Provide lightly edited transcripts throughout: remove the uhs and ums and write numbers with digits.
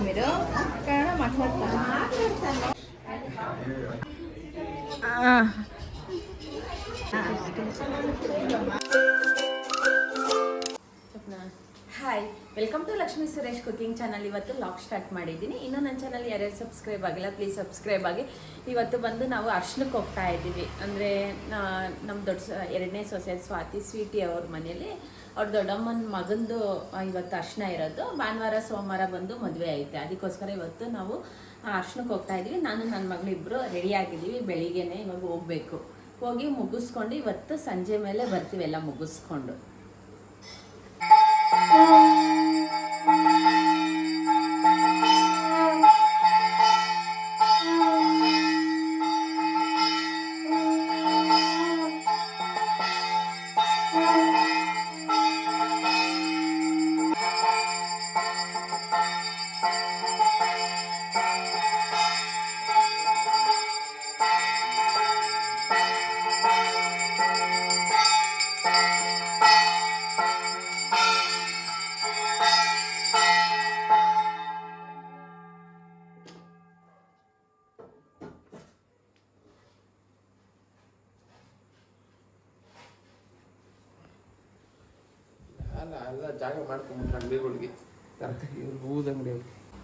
మీరు కನ್ನಡ మాట్లాಡ್ತಾರೆ. Hi, welcome to Lakshmi Suresh cooking channel. ಇವತ್ತು ಲಾಗ್ ಸ್ಟಾರ್ಟ್ ಮಾಡಿದ್ದೀನಿ. ಇನ್ನೂ ನನ್ನ ಚಾನಲ್ ಯಾರ್ಯಾರು ಸಬ್ಸ್ಕ್ರೈಬ್ ಆಗಿಲ್ಲ ಪ್ಲೀಸ್ ಸಬ್ಸ್ಕ್ರೈಬ್ ಆಗಿ. ಇವತ್ತು ಬಂದು ನಾವು ಅರ್ಶನಕ್ಕೆ ಹೋಗ್ತಾ ಇದ್ದೀವಿ. ಅಂದರೆ ನಮ್ಮ ಎರಡನೇ ಸೊಸೆ ಸ್ವಾತಿ ಸ್ವೀಟಿ ಅವ್ರ ಮನೇಲಿ ಅವ್ರ ದೊಡ್ಡಮ್ಮನ ಮಗಂದು ಇವತ್ತು ಅರ್ಶನ ಇರೋದು. ಭಾನುವಾರ ಸೋಮವಾರ ಬಂದು ಮದುವೆ ಐತೆ, ಅದಕ್ಕೋಸ್ಕರ ಇವತ್ತು ನಾವು ಅರ್ಶನಕ್ಕೆ ಹೋಗ್ತಾ ಇದ್ದೀವಿ. ನಾನು ನನ್ನ ಮಗಳಿಬ್ಬರು ರೆಡಿ ಆಗಿದ್ದೀವಿ. ಬೆಳಿಗ್ಗೆನೇ ಇವಾಗ ಹೋಗಬೇಕು. ಹೋಗಿ ಮುಗಿಸ್ಕೊಂಡು ಇವತ್ತು ಸಂಜೆ ಮೇಲೆ ಬರ್ತೀವಿ ಎಲ್ಲ ಮುಗಿಸ್ಕೊಂಡು.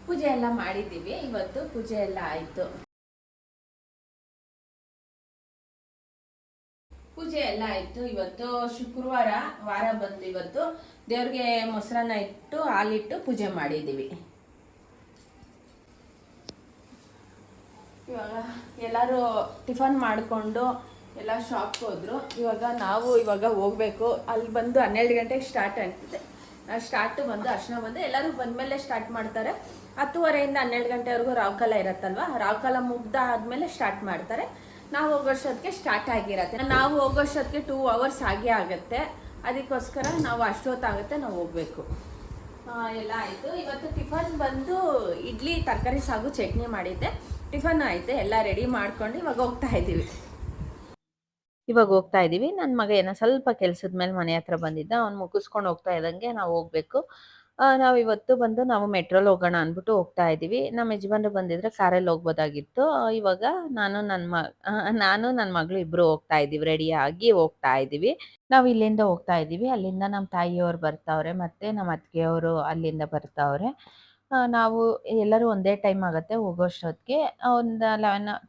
ಪೂಜೆ ಎಲ್ಲ ಮಾಡಿದ್ದೀವಿ. ಇವತ್ತು ಪೂಜೆ ಎಲ್ಲ ಆಯ್ತು. ಇವತ್ತು ಶುಕ್ರವಾರ, ವಾರ ಬಂದು ಇವತ್ತು ದೇವ್ರಿಗೆ ಮೊಸರನ್ನ ಇಟ್ಟು ಹಾಲಿಟ್ಟು ಪೂಜೆ ಮಾಡಿದ್ದೀವಿ. ಇವಾಗ ಎಲ್ಲರೂ ಟಿಫನ್ ಮಾಡಿಕೊಂಡು ಎಲ್ಲ ಶಾಪ್ಗೆ ಹೋದ್ರು. ಇವಾಗ ಹೋಗ್ಬೇಕು. ಅಲ್ಲಿ ಬಂದು 12 ಗಂಟೆಗೆ ಸ್ಟಾರ್ಟ್ ಆಗ್ತಿದೆ. ಸ್ಟಾರ್ಟು ಬಂದು ಅರ್ಶನ ಬಂದು ಎಲ್ಲರೂ ಬಂದಮೇಲೆ ಸ್ಟಾರ್ಟ್ ಮಾಡ್ತಾರೆ. 10:30 12 ಗಂಟೆವರೆಗೂ ರಾವ್ಕಾಲ ಇರತ್ತಲ್ವ, ರಾವ್ಕಾಲ ಮುಗ್ದಾದ್ಮೇಲೆ ಸ್ಟಾರ್ಟ್ ಮಾಡ್ತಾರೆ. ನಾವು ಹೋಗೋಷ್ಟೊತ್ತಿಗೆ ಸ್ಟಾರ್ಟ್ ಆಗಿರತ್ತೆ. ನಾವು ಹೋಗೋಷ್ಟೊತ್ತಿಗೆ 2 ಅವರ್ಸ್ ಆಗೇ ಆಗುತ್ತೆ. ಅದಕ್ಕೋಸ್ಕರ ನಾವು ಅಷ್ಟೊತ್ತಾಗುತ್ತೆ ನಾವು ಹೋಗ್ಬೇಕು. ಎಲ್ಲ ಆಯಿತು. ಇವತ್ತು ಟಿಫನ್ ಬಂದು ಇಡ್ಲಿ, ತರಕಾರಿ ಸಾಗು, ಚಟ್ನಿ ಮಾಡಿದ್ದೆ. ಟಿಫನ್ ಆಯಿತು, ಎಲ್ಲ ರೆಡಿ ಮಾಡ್ಕೊಂಡು ಇವಾಗ ಹೋಗ್ತಾ ಇದ್ದೀವಿ. ನನ್ನ ಮಗ ಏನೋ ಸ್ವಲ್ಪ ಕೆಲಸದ ಮೇಲೆ ಮನೆ ಹತ್ರ ಬಂದಿದ್ದ. ಅವ್ನು ಮುಗಿಸ್ಕೊಂಡು ಹೋಗ್ತಾ ಇದ್ದಂಗೆ ನಾವು ಹೋಗ್ಬೇಕು. ನಾವು ಇವತ್ತು ಬಂದು ನಾವು ಮೆಟ್ರೋಲ್ ಹೋಗೋಣ ಅಂದ್ಬಿಟ್ಟು ಹೋಗ್ತಾ ಇದ್ದೀವಿ. ನಮ್ಮ ಯಜಮಾನ್ರು ಬಂದಿದ್ರೆ ಕಾರಲ್ಲಿ ಹೋಗ್ಬೋದಾಗಿತ್ತು. ಇವಾಗ ನಾನು ನನ್ನ ಮಗಳು ಇಬ್ರು ಹೋಗ್ತಾ ಇದ್ದೀವಿ, ರೆಡಿಯಾಗಿ ಹೋಗ್ತಾ ಇದ್ದೀವಿ. ನಾವು ಇಲ್ಲಿಂದ ಹೋಗ್ತಾ ಇದ್ದೀವಿ. ಅಲ್ಲಿಂದ ನಮ್ಮ ತಾಯಿಯವ್ರು ಬರ್ತಾವ್ರೆ, ಮತ್ತೆ ನಮ್ಮ ಅತ್ತಿಗೆಯವರು ಅಲ್ಲಿಂದ ಬರ್ತಾವ್ರೆ. ನಾವು ಎಲ್ಲರೂ ಒಂದೇ ಟೈಮ್ ಆಗುತ್ತೆ ಹೋಗೋಷ್ಟೊತ್ತಿಗೆ. ಒಂದು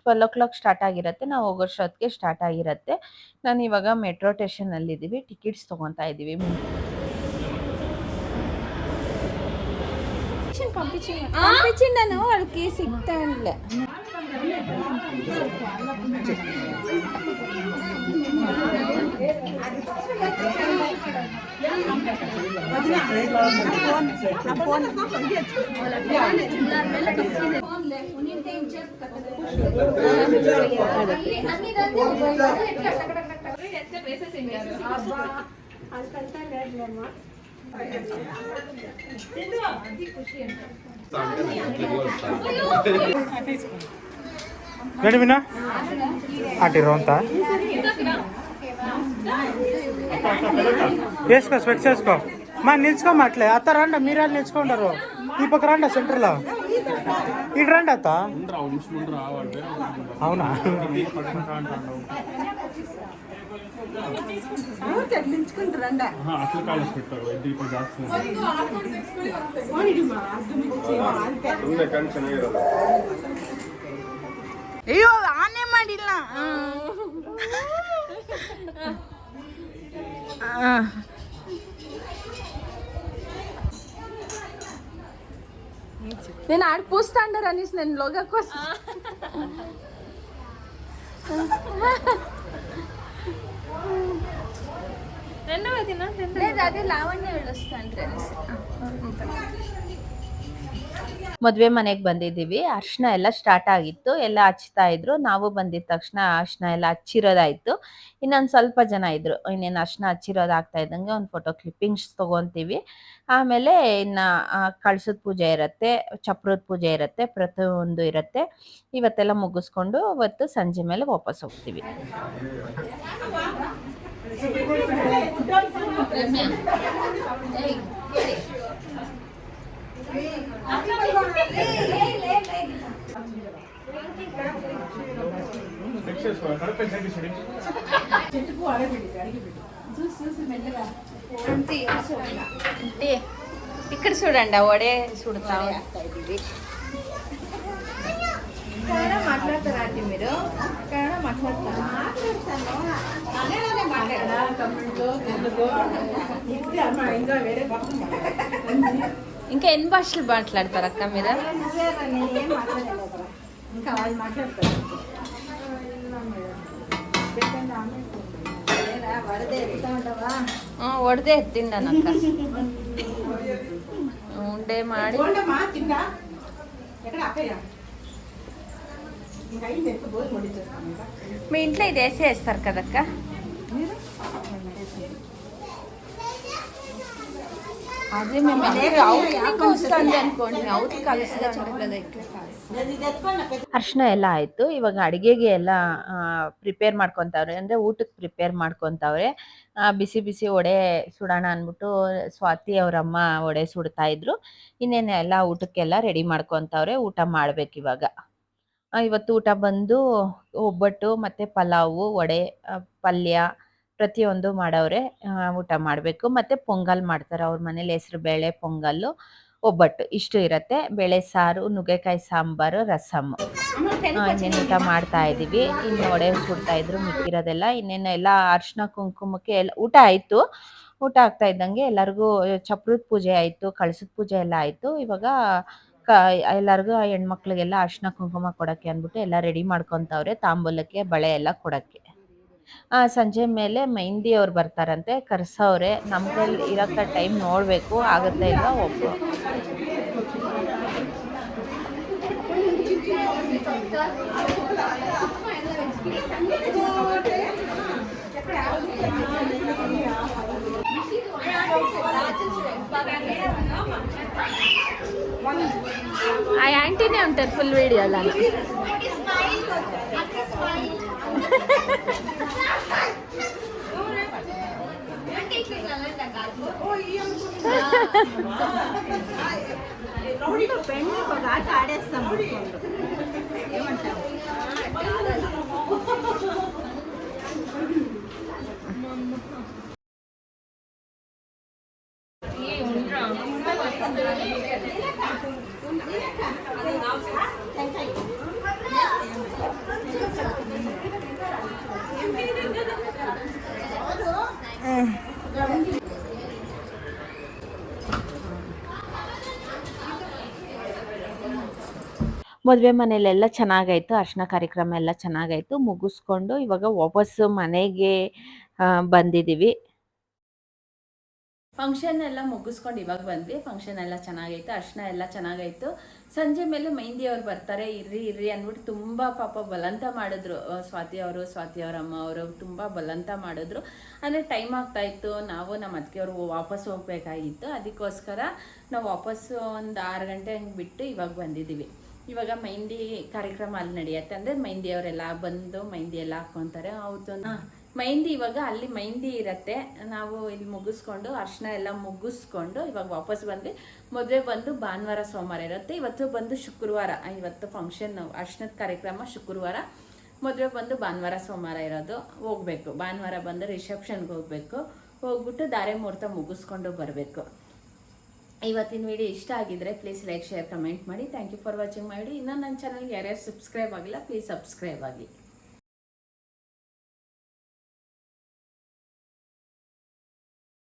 12 ಸ್ಟಾರ್ಟ್ ಆಗಿರುತ್ತೆ. ನಾವು ಹೋಗೋಷ್ಟೊತ್ತಿಗೆ ಸ್ಟಾರ್ಟ್ ಆಗಿರುತ್ತೆ. ನಾನು ಇವಾಗ ಮೆಟ್ರೋ ಸ್ಟೇಷನಲ್ಲಿದ್ದೀವಿ. ಟಿಕೆಟ್ಸ್ ತೊಗೊತಾ ಇದ್ದೀವಿ. పంపించిండను వాళ్ళకి సిగ్తాండ్లే. రెడీ వినా అటిరో అంతా వేసుకో, స్పెక్స్ వేసుకో. మా నిల్చుకోమ అట్లే. అత్త రండి, మీరు నిల్చుకుంటారు. ఈ పక్క రండి సెంటర్లో. ఇటు రండి అత్త. అవునా, ಅಯ್ಯೋ ಆನೆ ಮಾಡಿಲ್ಲ. నేను ఆడ పూస్తాండారు అనేసి నేను లోగా కోసం అదే లావణ్య వెళ్ళొస్తాండ్ರೆ అనేసి. ಮದುವೆ ಮನೆಗೆ ಬಂದಿದ್ದೀವಿ. ಅರ್ಶನ ಎಲ್ಲ ಸ್ಟಾರ್ಟ್ ಆಗಿತ್ತು, ಎಲ್ಲ ಹಚ್ತಾ ಇದ್ರು. ನಾವು ಬಂದಿದ ತಕ್ಷಣ ಅರ್ಶನ ಎಲ್ಲ ಹಚ್ಚಿರೋದಾಯ್ತು. ಇನ್ನೊಂದು ಸ್ವಲ್ಪ ಜನ ಇದ್ರು. ಇನ್ನೇನು ಅರ್ಶನ ಹಚ್ಚಿರೋದಾಗ್ತಾ ಇದ್ದಂಗೆ ಒಂದು ಫೋಟೋ ಕ್ಲಿಪ್ಪಿಂಗ್ಸ್ ತೊಗೊತೀವಿ. ಆಮೇಲೆ ಇನ್ನು ಕಳಸದ ಪೂಜೆ ಇರುತ್ತೆ, ಚಪ್ರದ ಪೂಜೆ ಇರುತ್ತೆ, ಪ್ರತಿಯೊಂದು ಇರುತ್ತೆ. ಇವತ್ತೆಲ್ಲ ಮುಗಿಸ್ಕೊಂಡು ಇವತ್ತು ಸಂಜೆ ಮೇಲೆ ವಾಪಸ್ ಹೋಗ್ತೀವಿ. ఇక్కడ చూడండి వడే చూడతా కన్నడ మాట్లాడతారా అండి మీరు? కన్నడ మాట్లాడతారా? ఇంకా వేరే ఇంకా ఎన్ని భాషలు మాట్లాడతారు అక్క మీరు? ఇంకా వాళ్ళు మాట్లాడతారు. ಒಡೆದೇ ಎತ್ತಿಂದ ಅಕ್ಕ ಉಂಡೆ ಮಾಡಿ మీ ఇంట్లో ఇది వేసి వేస్తారు కదక్క. అదే మేము వస్తుంది అనుకోండి అవుట్ కలుస్తుంది. ಅರ್ಶಿನ ಎಲ್ಲ ಆಯಿತು. ಇವಾಗ ಅಡುಗೆಗೆ ಎಲ್ಲ ಪ್ರಿಪೇರ್ ಮಾಡ್ಕೊತಾವ್ರೆ, ಅಂದರೆ ಊಟಕ್ಕೆ ಪ್ರಿಪೇರ್ ಮಾಡ್ಕೊತಾವ್ರೆ. ಬಿಸಿ ಬಿಸಿ ವಡೆ ಸುಡೋಣ ಅಂದ್ಬಿಟ್ಟು ಸ್ವಾತಿ ಅವರಮ್ಮ ವಡೆ ಸುಡ್ತಾ ಇದ್ರು. ಇನ್ನೇನು ಎಲ್ಲ ಊಟಕ್ಕೆಲ್ಲ ರೆಡಿ ಮಾಡ್ಕೊತಾವ್ರೆ. ಊಟ ಮಾಡ್ಬೇಕಿವಾಗ. ಇವತ್ತು ಊಟ ಬಂದು ಒಬ್ಬಟ್ಟು ಮತ್ತು ಪಲಾವು, ವಡೆ, ಪಲ್ಯ ಪ್ರತಿಯೊಂದು ಮಾಡವ್ರೆ. ಊಟ ಮಾಡಬೇಕು. ಮತ್ತು ಪೊಂಗಲ್ ಮಾಡ್ತಾರೆ ಅವ್ರ ಮನೇಲಿ, ಹೆಸರು ಬೇಳೆ ಪೊಂಗಲ್ಲು, ಒಬ್ಬಟ್ಟು ಇಷ್ಟು ಇರುತ್ತೆ. ಬೇಳೆ ಸಾರು, ನುಗ್ಗೆಕಾಯಿ ಸಾಂಬಾರು, ರಸಮ್ಮು. ಇನ್ನೇನು ಊಟ ಮಾಡ್ತಾ ಇದ್ದೀವಿ. ಇನ್ನು ವಡೆ ಸುಡ್ತಾ ಇದ್ರು ಮಿಕ್ಕಿರೋದೆಲ್ಲ. ಇನ್ನೇನು ಎಲ್ಲ ಅರ್ಶಿನ ಕುಂಕುಮಕ್ಕೆ ಎಲ್ಲ ಊಟ ಆಯಿತು. ಊಟ ಆಗ್ತಾ ಇದ್ದಂಗೆ ಎಲ್ಲರಿಗೂ ಚಪ್ರದ ಪೂಜೆ ಆಯಿತು, ಕಳಸದ ಪೂಜೆ ಎಲ್ಲ ಆಯಿತು. ಇವಾಗ ಎಲ್ಲರಿಗೂ ಹೆಣ್ಮಕ್ಳಿಗೆಲ್ಲ ಅರ್ಶಿನ ಕುಂಕುಮ ಕೊಡೋಕ್ಕೆ ಅಂದ್ಬಿಟ್ಟು ಎಲ್ಲ ರೆಡಿ ಮಾಡ್ಕೊತಾವ್ರೆ, ತಾಂಬೂಲಕ್ಕೆ ಬಳೆ ಎಲ್ಲ ಕೊಡೋಕ್ಕೆ. ಸಂಜೆ ಮೇಲೆ ಮೆಹಂದಿ ಅವ್ರು ಬರ್ತಾರಂತೆ, ಕರ್ಸವ್ರೆ. ನಮ್ದ್ರಲ್ಲಿ ಇರೋಕ್ಕೆ ಟೈಮ್ ನೋಡಬೇಕು ಆಗುತ್ತೆ ಇಲ್ವಾ ಒಬ್ಬ ఆ యాంటీనే ఉంటారు ఫుల్ వీడియోలో. ఆడేస్తాం ఏమంటారు? ಮದುವೆ ಮನೇಲೆಲ್ಲ ಚೆನ್ನಾಗಾಯ್ತು. ಅರ್ಶಿನ ಕಾರ್ಯಕ್ರಮ ಎಲ್ಲ ಚೆನ್ನಾಗಾಯ್ತು. ಮುಗಿಸ್ಕೊಂಡು ಇವಾಗ ವಾಪಸ್ಸು ಮನೆಗೆ ಬಂದಿದ್ದೀವಿ. ಫಂಕ್ಷನ್ ಎಲ್ಲ ಮುಗಿಸ್ಕೊಂಡು ಇವಾಗ ಬಂದ್ವಿ. ಫಂಕ್ಷನ್ ಎಲ್ಲ ಚೆನ್ನಾಗೈತೆ, ಅರ್ಶಿನ ಎಲ್ಲ ಚೆನ್ನಾಗಾಯ್ತು. ಸಂಜೆ ಮೇಲೆ ಮೆಹಂದಿ ಅವ್ರು ಬರ್ತಾರೆ, ಇರ್ರಿ ಅಂದ್ಬಿಟ್ಟು ತುಂಬ ಪಾಪ ಬಲವಂತ ಮಾಡಿದ್ರು. ಸ್ವಾತಿ ಅವರ ಅಮ್ಮ ಅವರು ತುಂಬ ಬಲವಂತ ಮಾಡಿದ್ರು. ಅಂದರೆ ಟೈಮ್ ಆಗ್ತಾಯಿತ್ತು, ನಾವು ನಮ್ಮ ಅತ್ತಿಗೆಯವರು ವಾಪಸ್ ಹೋಗ್ಬೇಕಾಗಿತ್ತು. ಅದಕ್ಕೋಸ್ಕರ ನಾವು ವಾಪಸ್ಸು ಒಂದು 6 ಗಂಟೆ ಹಂಗೆ ಬಿಟ್ಟು ಇವಾಗ ಬಂದಿದ್ದೀವಿ. ಇವಾಗ ಮೆಹಂದಿ ಕಾರ್ಯಕ್ರಮ ಅಲ್ಲಿ ನಡೆಯುತ್ತೆ. ಅಂದರೆ ಮೆಹಂದಿ ಅವರೆಲ್ಲ ಬಂದು ಮೆಹಂದಿ ಎಲ್ಲ ಹಾಕ್ಕೊತಾರೆ. ಹೌದು, ಮೆಹಂದಿ ಇವಾಗ ಅಲ್ಲಿ ಮೆಹಂದಿ ಇರುತ್ತೆ. ನಾವು ಇಲ್ಲಿ ಮುಗಿಸ್ಕೊಂಡು ಅರ್ಶಿನ ಎಲ್ಲ ಮುಗಿಸ್ಕೊಂಡು ಇವಾಗ ವಾಪಸ್ ಬಂದ್ವಿ. ಮದುವೆ ಬಂದು ಭಾನುವಾರ ಸೋಮವಾರ ಇರುತ್ತೆ. ಇವತ್ತು ಬಂದು ಶುಕ್ರವಾರ. ಇವತ್ತು ಫಂಕ್ಷನ್ ಅರ್ಶಿನದ ಕಾರ್ಯಕ್ರಮ ಶುಕ್ರವಾರ, ಮದುವೆ ಬಂದು ಭಾನುವಾರ ಸೋಮವಾರ ಇರೋದು. ಹೋಗ್ಬೇಕು, ಭಾನುವಾರ ಬಂದು ರಿಸೆಪ್ಷನ್ಗೆ ಹೋಗ್ಬೇಕು. ಹೋಗ್ಬಿಟ್ಟು ಧಾರೆ ಮುಹೂರ್ತ ಮುಗಿಸ್ಕೊಂಡು ಬರಬೇಕು. ಇವತ್ತಿನ ವಿಡಿಯೋ ಇಷ್ಟ ಆಗಿದ್ರೆ ಪ್ಲೀಸ್ ಲೈಕ್, ಶೇರ್, ಕಮೆಂಟ್ ಮಾಡಿ. Thank you for watching my video. ಇನ್ನೂ ನನ್ನ ಚಾನಲ್ಗೆ ಯಾರ್ಯಾರು ಸಬ್ಸ್ಕ್ರೈಬ್ ಆಗಿಲ್ಲ ಪ್ಲೀಸ್ ಸಬ್ಸ್ಕ್ರೈಬ್ ಆಗಿ.